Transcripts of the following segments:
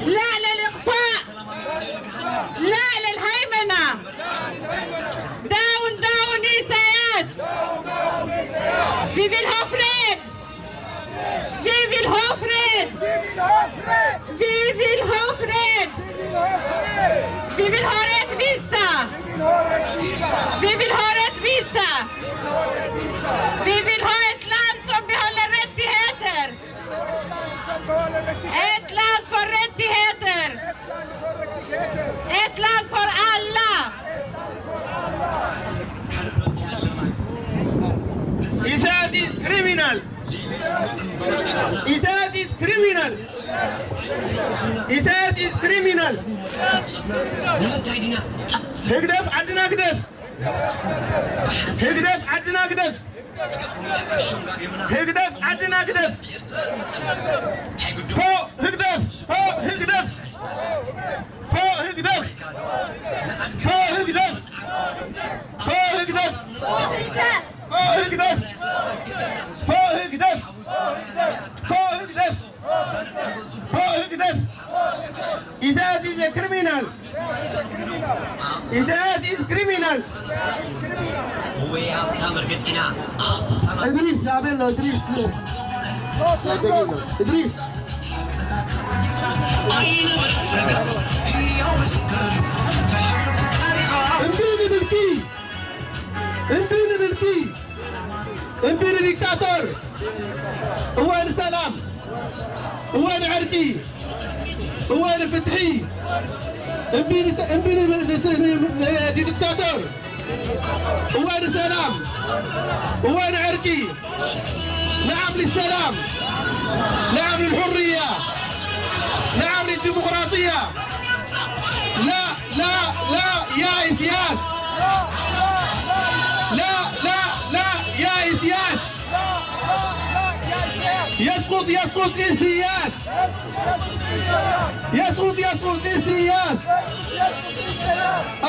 لا للإقصاء، لا للهيمنة. داون داون إيساياس. فيفي الهوفريد، فيفي الهوفريد، فيفي الهوفريد، فيفي الهوريت فيسا، فيفي الهوريت فيسا، فيفي الهوريت لاند som behåller rättigheter. Ett land för rättigheter. Ett land för alla. Isaias is criminal. Isaias is criminal. Isaias is criminal. هقدف عدنا هقدف. هقدف عدنا هقدف. هقدف عدنا هقدف. فوق هقدف. فوق هقدف. فوق هقدف. فوق هقدف. فوق هقدف. فوق هقدف. فوق هقدف. فوق هقدف. فوق هقدف. Isaias is a criminal. Isaias is criminal. إدريس عامل له إدريس. إدريس. امبيني بالكي. امبيني بالكي. امبيني ديكتاتور. وين سلام؟ وين عرقي؟ وين فتحي؟ امبيني ديكتاتور. وين سلام؟ وين عرقي؟ نعم للسلام، نعم للحرية، نعم للديمقراطية. لا لا لا يا إسياس، لا لا لا يا إسياس. يسقط يسقط إسياس، يسقط يسقط إسياس.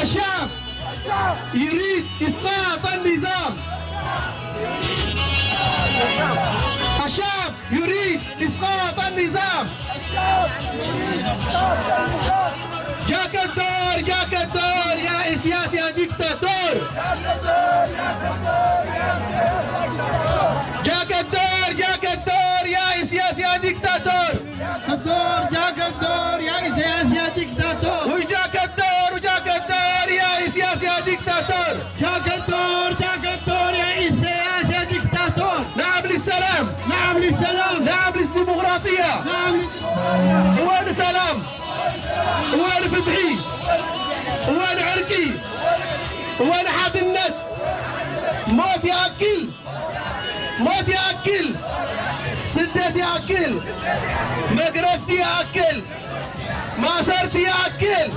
الشعب يريد إسقاط النظام. الشعب يريد إسقاط النظام. جاك الدور، جاك الدور يا إسياس يا ديكتاتور. جاك الدور، جاك الدور يا إسياس يا ديكتاتور. الدور جاك الدور يا إسياس يا ديكتاتور. وجاك الدور، وجاك الدور يا إسياس يا ديكتاتور. جاك الدور، جاك الدور يا إسياس يا ديكتاتور. نعم للسلام، نعم للسلام، نعم للديمقراطية، نعم. وين سلام؟ وين فتحي؟ وين عرقي؟ وين حاد النت؟ موت يأكل، موت يأكل، سدت يأكل، مقرفتي يأكل، ماسرتي يأكل.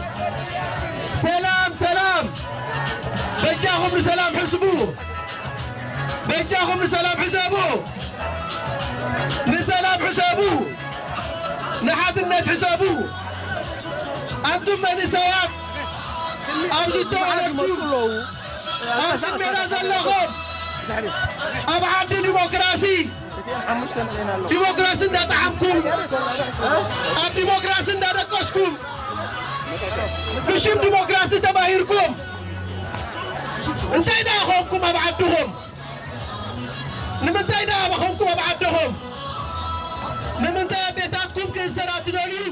سلام سلام. بجاهم لسلام حسبوه، بجاهم لسلام حسابوه، لسلام حسابوه، نحد النت حسابوه. أنتم نسايات أبزدوا عليكم، أنتم نازل لكم. أبعد ديمقراسي، ديمقراسي دا طعمكم، أب ديمقراسي دا رقصكم، مشم ديمقراسي تباهيركم. انتي دا أخوكم أبعدهم، نمنتي دا أخوكم أبعدهم، نمنتي بيتاتكم كنسرات دولي.